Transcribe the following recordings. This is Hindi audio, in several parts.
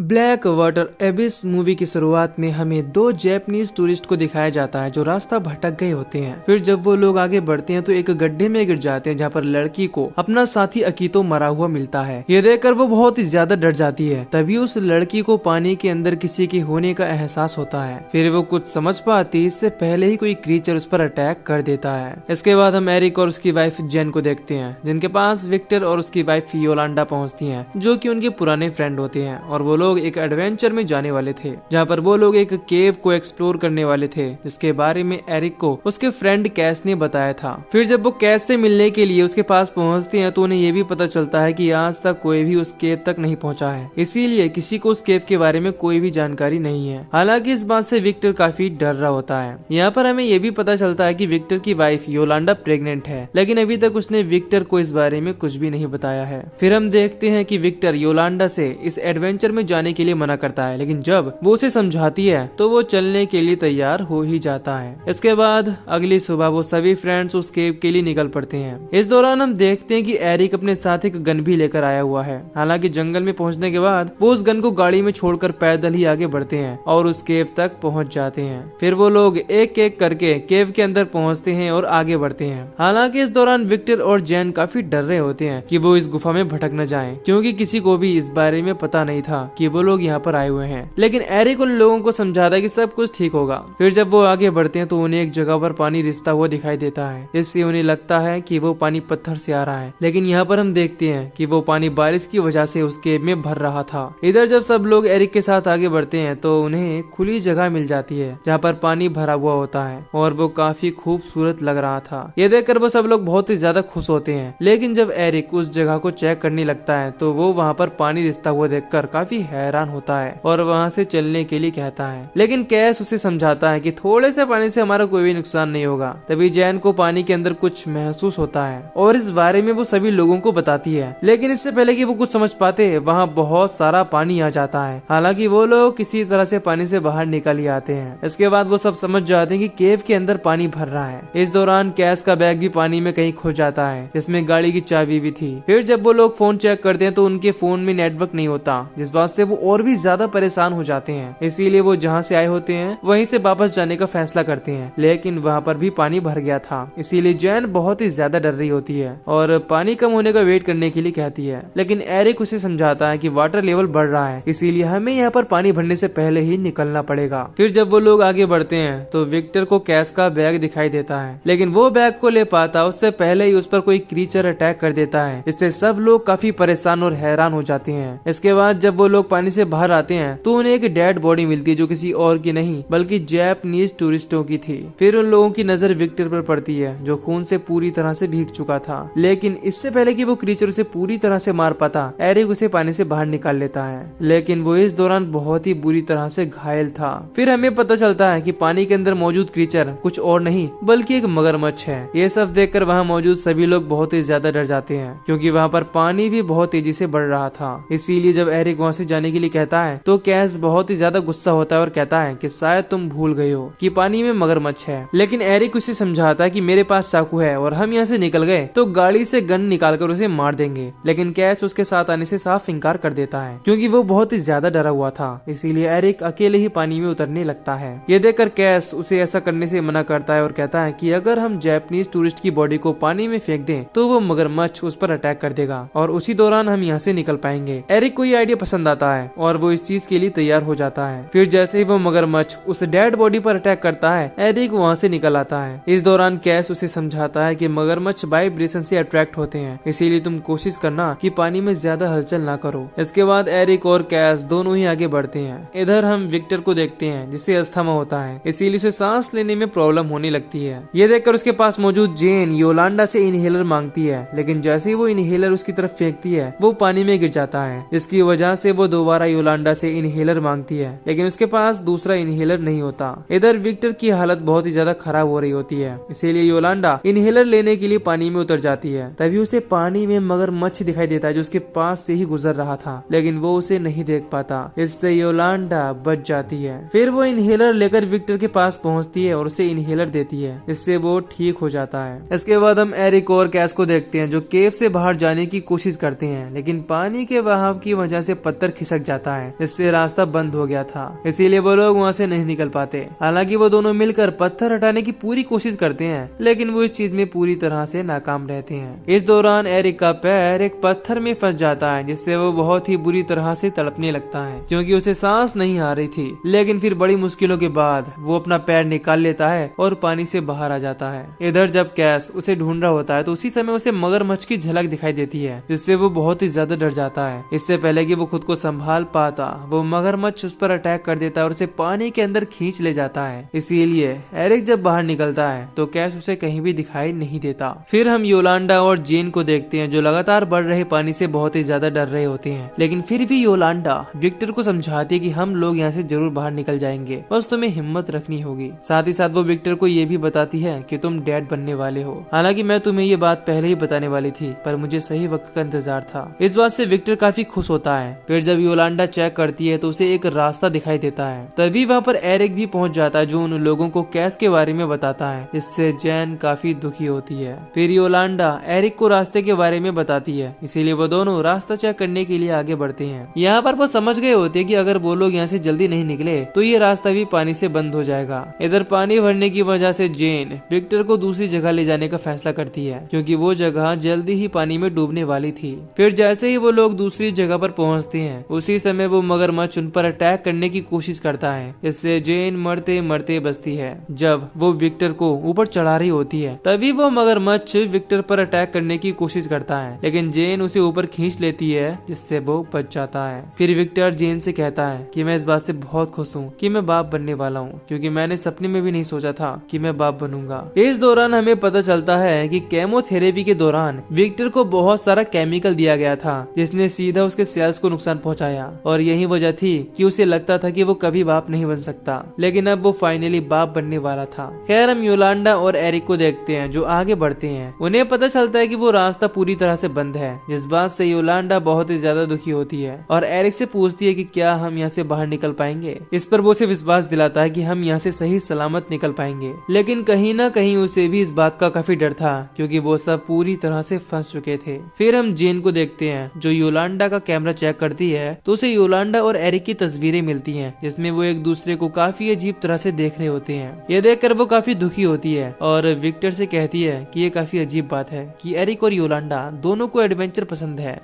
ब्लैक वाटर एबिस मूवी की शुरुआत में हमें दो जापानीज टूरिस्ट को दिखाया जाता है जो रास्ता भटक गए होते हैं। फिर जब वो लोग आगे बढ़ते हैं तो एक गड्ढे में गिर जाते हैं जहाँ पर लड़की को अपना साथी अकीतो मरा हुआ मिलता है। ये देखकर वो बहुत ही ज्यादा डर जाती है। तभी उस लड़की को पानी के अंदर किसी के होने का एहसास होता है। फिर वो कुछ समझ पाती इससे पहले ही कोई क्रीचर उस पर अटैक कर देता है। इसके बाद हम एरिक और उसकी वाइफ जेन को देखते हैं जिनके पास विक्टर और उसकी वाइफ योलांडा पहुँचती है जो की उनके पुराने फ्रेंड होते हैं और वो लोग एक एडवेंचर में जाने वाले थे जहाँ पर वो लोग एक केव को एक्सप्लोर करने वाले थे जिसके बारे में एरिक को उसके फ्रेंड कैस ने बताया था। फिर जब वो कैस से मिलने के लिए उसके पास पहुंचते हैं तो उन्हें ये भी पता चलता है कि आज तक कोई भी उस केव तक नहीं पहुंचा है, इसीलिए किसी को उस केव के बारे में कोई भी जानकारी नहीं है। हालांकि इस बात से विक्टर काफी डर रहा होता है। यहाँ पर हमें ये भी पता चलता है कि विक्टर की वाइफ योलांडा प्रेग्नेंट है, लेकिन अभी तक उसने विक्टर को इस बारे में कुछ भी नहीं बताया है। फिर हम देखते हैं कि विक्टर योलांडा से इस एडवेंचर में जाने के लिए मना करता है, लेकिन जब वो उसे समझाती है तो वो चलने के लिए तैयार हो ही जाता है। इसके बाद अगली सुबह वो सभी फ्रेंड्स उस केव के लिए निकल पड़ते हैं। इस दौरान हम देखते हैं कि एरिक अपने साथ एक गन भी लेकर आया हुआ है। हालांकि जंगल में पहुंचने के बाद वो उस गन को गाड़ी में छोड़कर पैदल ही आगे बढ़ते हैं और उस केव तक पहुंच जाते हैं। फिर वो लोग एक एक करके केव के अंदर पहुंचते हैं और आगे बढ़ते हैं। हालांकि इस दौरान विक्टर और जैन काफी डर रहे होते हैं कि वो इस गुफा में भटक न जाएं, क्योंकि किसी को भी इस बारे में पता नहीं था कि वो लोग यहाँ पर आए हुए हैं। लेकिन एरिक उन लोगों को समझाता है कि सब कुछ ठीक होगा। फिर जब वो आगे बढ़ते हैं तो उन्हें एक जगह पर पानी रिसता हुआ दिखाई देता है, जिससे उन्हें लगता है कि वो पानी पत्थर से आ रहा है। लेकिन यहाँ पर हम देखते हैं कि वो पानी बारिश की वजह से उस केव में भर रहा था। इधर जब सब लोग एरिक के साथ आगे बढ़ते हैं तो उन्हें खुली जगह मिल जाती है जहाँ पर पानी भरा हुआ होता है और वो काफी खूबसूरत लग रहा था। ये देखकर वो सब लोग बहुत ही ज्यादा खुश होते हैं। लेकिन जब एरिक उस जगह को चेक करने लगता है तो वो वहाँ पर पानी रिसता हुआ देखकर काफी हैरान होता है और वहाँ से चलने के लिए कहता है। लेकिन कैस उसे समझाता है कि थोड़े से पानी से हमारा कोई भी नुकसान नहीं होगा। तभी जैन को पानी के अंदर कुछ महसूस होता है और इस बारे में वो सभी लोगों को बताती है। लेकिन इससे पहले कि वो कुछ समझ पाते वहाँ बहुत सारा पानी आ जाता है। हालांकि वो लोग किसी तरह से पानी से बाहर निकल ही आते हैं। इसके बाद वो सब समझ जाते हैं कि केव के अंदर पानी भर रहा है। इस दौरान कैस का बैग भी पानी में कहीं खो जाता है जिसमें गाड़ी की चाबी भी थी। फिर जब वो लोग फोन चेक करते हैं तो उनके फोन में नेटवर्क नहीं होता, जिस बात से वो और भी ज्यादा परेशान हो जाते हैं। इसीलिए वो जहाँ से आए होते हैं वहीं से वापस जाने का फैसला करते हैं, लेकिन वहाँ पर भी पानी भर गया था। इसीलिए जैन बहुत ही ज्यादा डर रही होती है और पानी कम होने का वेट करने के लिए कहती है। लेकिन एरिक उसे समझाता है कि वाटर लेवल बढ़ रहा है, इसीलिए हमें यहाँ पर पानी भरने से पहले ही निकलना पड़ेगा। फिर जब वो लोग आगे बढ़ते हैं तो विक्टर को कैस का बैग दिखाई देता है, लेकिन वो बैग को ले पाता उससे पहले ही उस पर कोई क्रीचर अटैक कर देता है, जिससे सब लोग काफी परेशान और हैरान हो जाते हैं। इसके बाद जब वो लोग पानी से बाहर आते हैं तो उन्हें एक डेड बॉडी मिलती है जो किसी और की नहीं बल्कि जापानीज टूरिस्टों की थी। फिर उन लोगों की नजर विक्टर पर पड़ती है जो खून से पूरी तरह से भीग चुका था। लेकिन इससे पहले कि वो क्रीचर उसे पूरी तरह से मार पाता एरिक उसे पानी से बाहर निकाल लेता है, लेकिन वो इस दौरान बहुत ही बुरी तरह से घायल था। फिर हमें पता चलता है कि पानी के अंदर मौजूद क्रीचर कुछ और नहीं बल्कि एक मगरमच्छ है। ये सब देखकर वहाँ मौजूद सभी लोग बहुत ही ज्यादा डर जाते हैं, क्योंकि वहाँ पर पानी भी बहुत तेजी से बढ़ रहा था। इसीलिए जब एरिक वहाँ से जाने के लिए कहता है तो कैस बहुत ही ज्यादा गुस्सा होता है और कहता है कि शायद तुम भूल गए हो कि पानी में मगरमच्छ है। लेकिन एरिक उसे समझाता है कि मेरे पास चाकू है और हम यहाँ से निकल गए तो गाड़ी से गन निकालकर उसे मार देंगे। लेकिन कैस उसके साथ आने से साफ इनकार कर देता है, क्योंकि वो बहुत ही ज्यादा डरा हुआ था। इसीलिए एरिक अकेले ही पानी में उतरने लगता है। ये देखकर कैस उसे ऐसा करने से मना करता है और कहता है कि अगर हम जापानीज टूरिस्ट की बॉडी को पानी में फेंक दें तो वो मगरमच्छ उस पर अटैक कर देगा और उसी दौरान हम यहाँ से निकल पाएंगे। एरिक को ये आइडिया पसंद आता है और वो इस चीज के लिए तैयार हो जाता है। फिर जैसे ही वो मगरमच्छ उस डेड बॉडी पर अटैक करता है एरिक वहाँ से निकल आता है। इस दौरान कैस उसे समझाता है कि मगरमच्छ वाइब्रेशन से अट्रैक्ट होते हैं, इसीलिए तुम कोशिश करना कि पानी में ज्यादा हलचल ना करो। इसके बाद एरिक और कैस दोनों ही आगे बढ़ते हैं। इधर हम विक्टर को देखते हैं जिसे अस्थमा होता है, इसीलिए उसे सांस लेने में प्रॉब्लम होने लगती है। ये देखकर उसके पास मौजूद जेन योलांडा से इनहेलर मांगती है, लेकिन जैसे ही वो इनहेलर उसकी तरफ फेंकती है वो पानी में गिर जाता है, जिसकी वजह से वो दोबारा योलांडा से इनहेलर मांगती है, लेकिन उसके पास दूसरा इनहेलर नहीं होता। इधर विक्टर की हालत बहुत ही ज्यादा खराब हो रही होती है, इसीलिए योलांडा इनहेलर लेने के लिए पानी में उतर जाती है। तभी उसे पानी में मगरमच्छ दिखाई देता है जो उसके पास से ही गुजर रहा था, लेकिन वो उसे नहीं देख पाता, इससे योलांडा बच जाती है। फिर वो इनहेलर लेकर विक्टर के पास पहुंचती है और उसे इनहेलर देती है, इससे वो ठीक हो जाता है। इसके बाद हम एरिक और कैस को देखते हैं जो केव से बाहर जाने की कोशिश करते हैं, लेकिन पानी के बहाव की वजह से पत्थर खिसक जाता है, इससे रास्ता बंद हो गया था। इसीलिए वो लोग वहाँ से नहीं निकल पाते। हालांकि वो दोनों मिलकर पत्थर हटाने की पूरी कोशिश करते हैं, लेकिन वो इस चीज में पूरी तरह से नाकाम रहते हैं। इस दौरान एरिक का पैर एक पत्थर में फंस जाता है, जिससे वो बहुत ही बुरी तरह से तड़पने लगता है, क्योंकि उसे सांस नहीं आ रही थी। लेकिन फिर बड़ी मुश्किलों के बाद वो अपना पैर निकाल लेता है और पानी से बाहर आ जाता है। इधर जब कैस उसे ढूंढ रहा होता है तो उसी समय उसे मगरमच्छ की झलक दिखाई देती है, जिससे वो बहुत ही ज्यादा डर जाता है। इससे पहले कि वो खुद को संभाल पाता, वो मगरमच्छ उस पर अटैक कर देता है और उसे पानी के अंदर खींच ले जाता है। इसीलिए एरिक जब बाहर निकलता है तो कैस उसे कहीं भी दिखाई नहीं देता। फिर हम योलांडा और जेन को देखते हैं, जो लगातार बढ़ रहे पानी से बहुत ही ज्यादा डर रहे होते हैं। लेकिन फिर भी योलांडा विक्टर को समझाती है कि हम लोग यहाँ से जरूर बाहर निकल जाएंगे, बस तुम्हें हिम्मत रखनी होगी। साथ ही साथ वो विक्टर को ये भी बताती है कि तुम डैड बनने वाले हो। हालांकि मैं तुम्हें ये बात पहले ही बताने वाली थी, पर मुझे सही वक्त का इंतजार था। इस बात से विक्टर काफी खुश होता है। फिर जब योलांडा चेक करती है तो उसे एक रास्ता दिखाई देता है। तभी वहाँ पर एरिक भी पहुँच जाता है, जो उन लोगों को कैस के बारे में बताता है, जिससे जैन काफी दुखी होती है। फिर योलांडा एरिक को रास्ते के बारे में बताती है, इसीलिए वो दोनों रास्ता चेक करने के लिए आगे बढ़ते हैं। यहाँ पर वो समझ गए होते हैं कि अगर वो लोग यहाँ से जल्दी नहीं निकले तो ये रास्ता भी पानी से बंद हो जाएगा। इधर पानी भरने की वजह से जेन विक्टर को दूसरी जगह ले जाने का फैसला करती है, क्योंकि वो जगह जल्दी ही पानी में डूबने वाली थी। फिर जैसे ही वो लोग दूसरी जगह पर पहुँचते हैं, उसी समय वो मगरमच्छ उन पर अटैक करने की कोशिश करता है, इससे जेन मरते मरते बचती है। जब वो विक्टर को ऊपर चढ़ा रही होती है, तभी वो मगरमच्छ विक्टर पर अटैक करने की कोशिश करता है, लेकिन जेन उसे ऊपर खींच लेती है, जिससे वो बच जाता है। फिर विक्टर जेन से कहता है कि मैं इस बात से बहुत खुश हूँ कि मैं बाप बनने वाला हूँ, क्योंकि मैंने सपने में भी नहीं सोचा था कि मैं बाप बनूंगा। इस दौरान हमें पता चलता है कि केमोथेरेपी के दौरान विक्टर को बहुत सारा केमिकल दिया गया था, जिसने सीधा उसके सेल्स को नुकसान पहुंचाया, और यही वजह थी कि उसे लगता था कि वो कभी बाप नहीं बन सकता। लेकिन अब वो फाइनली बाप बनने वाला था। खैर, हम योलांडा और एरिक को देखते हैं, जो आगे बढ़ते हैं। उन्हें पता चलता है कि वो रास्ता पूरी तरह से बंद है, जिस बात से योलांडा बहुत ही ज्यादा दुखी होती है और एरिक से पूछती है कि क्या हम यहाँ से बाहर निकल पाएंगे। इस पर वो उसे विश्वास दिलाता है कि हम यहाँ से सही सलामत निकल पाएंगे। लेकिन कहीं ना कहीं उसे भी इस बात का काफी डर था, क्योंकि वो सब पूरी तरह से फंस चुके थे। फिर हम जेन को देखते हैं, जो योलांडा का कैमरा चेक करती है तो उसे योलांडा और एरिक की तस्वीरें मिलती हैं, जिसमें वो एक दूसरे को काफी अजीब तरह से देख रहे होते हैं। ये देखकर वो काफी दुखी होती है और विक्टर से कहती है कि ये काफी अजीब बात है कि एरिक और योलांडा दोनों को एडवेंचर पसंद है,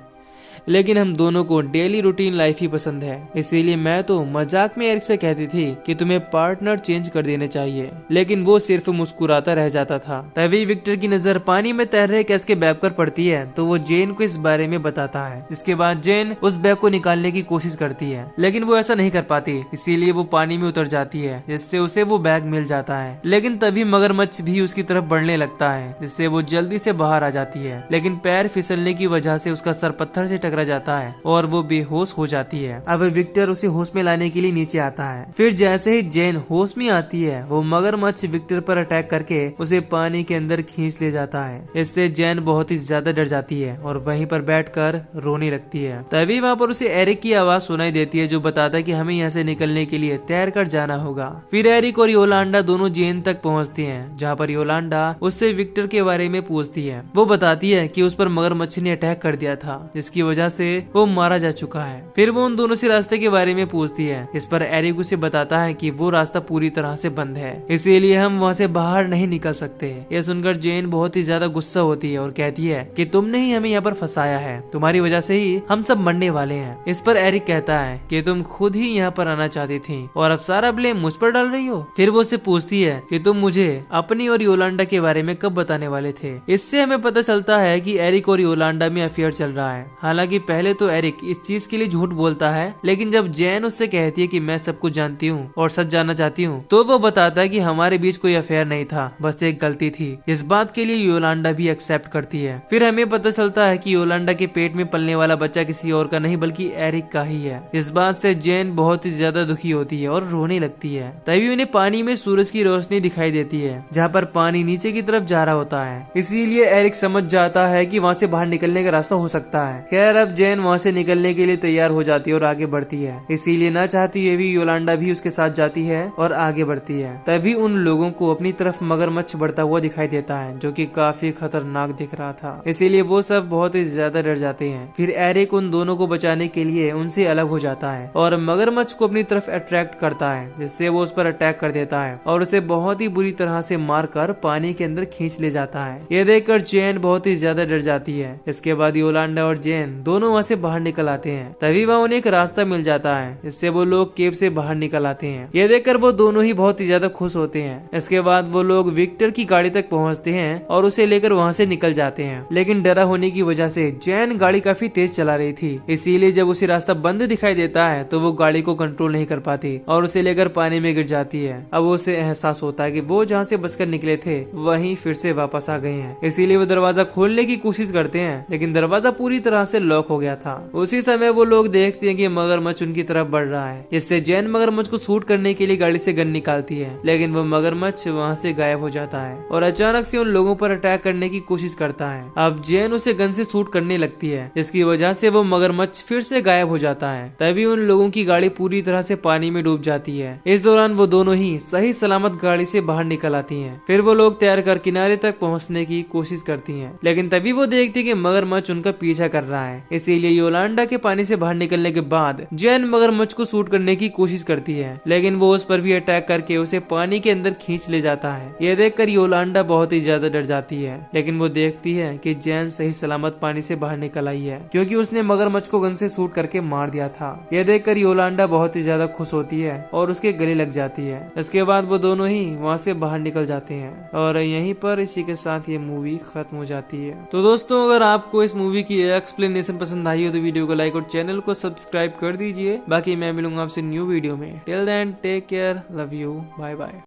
लेकिन हम दोनों को डेली रूटीन लाइफ ही पसंद है। इसीलिए मैं तो मजाक में एरिक से कहती थी कि तुम्हें पार्टनर चेंज कर देने चाहिए, लेकिन वो सिर्फ मुस्कुराता रह जाता था। तभी विक्टर की नजर पानी में तैर रहे कैस के बैग पर पड़ती है, तो वो जेन को इस बारे में बताता है। इसके बाद जेन उस बैग को निकालने की कोशिश करती है, लेकिन वो ऐसा नहीं कर पाती, इसीलिए वो पानी में उतर जाती है, जिससे उसे वो बैग मिल जाता है। लेकिन तभी मगरमच्छ भी उसकी तरफ बढ़ने लगता है, जिससे वो जल्दी से बाहर आ जाती है, लेकिन पैर फिसलने की वजह से उसका सर पत्थर से टकरा जाता है और वो बेहोश हो जाती है। अब विक्टर उसे होश में लाने के लिए नीचे आता है। फिर जैसे ही जेन होश में आती है, वो मगरमच्छ विक्टर पर अटैक करके उसे पानी के अंदर खींच ले जाता है। इससे जेन बहुत ही ज्यादा डर जाती है और वहीं पर बैठकर रोने लगती है। तभी वहाँ पर उसे एरिक की आवाज सुनाई देती है, जो बताता है कि हमें यहाँ से निकलने के लिए तैर कर जाना होगा। फिर एरिक और योलांडा दोनों जेन तक पहुँचते हैं, जहाँ पर योलांडा उससे विक्टर के बारे में पूछती है। वो बताती है कि उस पर मगरमच्छ ने अटैक कर दिया था, जिसकी वजह से वो मारा जा चुका है। फिर वो उन दोनों से रास्ते के बारे में पूछती है। इस पर एरिक उसे बताता है कि वो रास्ता पूरी तरह से बंद है, इसीलिए हम वहाँ से बाहर नहीं निकल सकते। यह सुनकर जेन बहुत ही ज्यादा गुस्सा होती है और कहती है कि तुमने ही हमें यहाँ पर फंसाया है, तुम्हारी वजह से ही हम सब मरने वाले हैं। इस पर एरिक कहता है कि तुम खुद ही यहाँ पर आना चाहती थी और अब सारा ब्लेम मुझ पर डाल रही हो। फिर वो उससे पूछती है कि तुम मुझे अपनी और योलांडा के बारे में कब बताने वाले थे। इससे हमें पता चलता है कि एरिक और योलांडा में अफेयर चल रहा है। हालांकि पहले तो एरिक इस चीज के लिए झूठ बोलता है, लेकिन जब जेन उससे कहती है कि मैं सब कुछ जानती हूँ और सच जानना चाहती हूँ, तो वो बताता है कि हमारे बीच कोई अफेयर नहीं था, बस एक गलती थी। इस बात के लिए योलांडा भी एक्सेप्ट करती है। फिर हमें पता चलता है कि योलांडा के पेट में पलने वाला बच्चा किसी और का नहीं बल्कि एरिक का ही है। इस बात से जेन बहुत ही ज्यादा दुखी होती है और रोने लगती है। तभी उन्हें पानी में सूरज की रोशनी दिखाई देती है, जहाँ पर पानी नीचे की तरफ जा रहा होता है। इसीलिए एरिक समझ जाता है कि वहाँ से बाहर निकलने का रास्ता हो सकता है। खैर, अब जैन वहाँ से निकलने के लिए तैयार हो जाती है और आगे बढ़ती है। इसीलिए ना चाहती हुए भी योलांडा भी उसके साथ जाती है और आगे बढ़ती है। तभी उन लोगों को अपनी तरफ मगरमच्छ बढ़ता हुआ दिखाई देता है, जो कि काफी खतरनाक दिख रहा था। इसीलिए वो सब बहुत ही ज्यादा डर जाते हैं। फिर एरिक उन दोनों को बचाने के लिए उनसे अलग हो जाता है और मगरमच्छ को अपनी तरफ अट्रैक्ट करता है, जिससे वो उस पर अटैक कर देता है और उसे बहुत ही बुरी तरह से मारकर पानी के अंदर खींच ले जाता है। ये देखकर जैन बहुत ही ज्यादा डर जाती है। इसके बाद योलांडा और जैन दोनों वहाँ से बाहर निकल आते हैं। तभी वहाँ उन्हें एक रास्ता मिल जाता है, जिससे वो लोग केव से बाहर निकल आते हैं। ये देखकर वो दोनों ही बहुत ही ज्यादा खुश होते हैं। इसके बाद वो लोग विक्टर की गाड़ी तक पहुँचते हैं और उसे लेकर वहाँ से निकल जाते हैं। लेकिन डरा होने की वजह से जैन गाड़ी काफी तेज चला रही थी, इसीलिए जब उसे रास्ता बंद दिखाई देता है तो वो गाड़ी को कंट्रोल नहीं कर पाती और उसे लेकर पानी में गिर जाती है। अब उसे एहसास होता है कि वो जहाँ से बचकर निकले थे वहीं फिर से वापस आ गए हैं। इसीलिए वो दरवाजा खोलने की कोशिश करते हैं, लेकिन दरवाजा पूरी तरह से लॉक हो गया था। उसी समय वो लोग देखते हैं कि मगरमच्छ उनकी तरफ बढ़ रहा है, जिससे जैन मगरमच्छ को शूट करने के लिए गाड़ी से गन निकालती है, लेकिन वो मगरमच्छ वहाँ से गायब हो जाता है और अचानक से उन लोगों पर अटैक करने की कोशिश करता है। अब जैन उसे गन से शूट करने लगती है, जिसकी वजह से वो मगरमच्छ फिर से गायब हो जाता है। तभी उन लोगों की गाड़ी पूरी तरह से पानी में डूब जाती है। इस दौरान वो दोनों ही सही सलामत गाड़ी से बाहर निकल आती हैं। फिर वो लोग तैर कर किनारे तक पहुंचने की कोशिश करती हैं, लेकिन तभी वो देखती कि मगरमच्छ उनका पीछा कर रहा है। इसीलिए योलांडा के पानी से बाहर निकलने के बाद जैन मगरमच्छ को शूट करने की कोशिश करती है, लेकिन वो उस पर भी अटैक करके उसे पानी के अंदर खींच ले जाता है। ये देखकर योलांडा बहुत ही ज्यादा डर जाती है, लेकिन वो देखती है कि जैन सही सलामत पानी से बाहर निकल आई है, क्योंकि उसने मगरमच्छ को गन से शूट करके मार दिया था। यह देखकर योलांडा बहुत ही ज्यादा खुश होती है और उसके गले लग जाती है। इसके बाद वो दोनों ही वहाँ से बाहर निकल जाते हैं और यहीं पर इसी के साथ ये मूवी खत्म हो जाती है। तो दोस्तों, अगर आपको इस मूवी की एक्सप्लेनेशन पसंद आई हो तो वीडियो को लाइक और चैनल को सब्सक्राइब कर दीजिए। बाकी मैं मिलूंगा आपसे न्यू वीडियो में। Till then take care, love you, bye bye.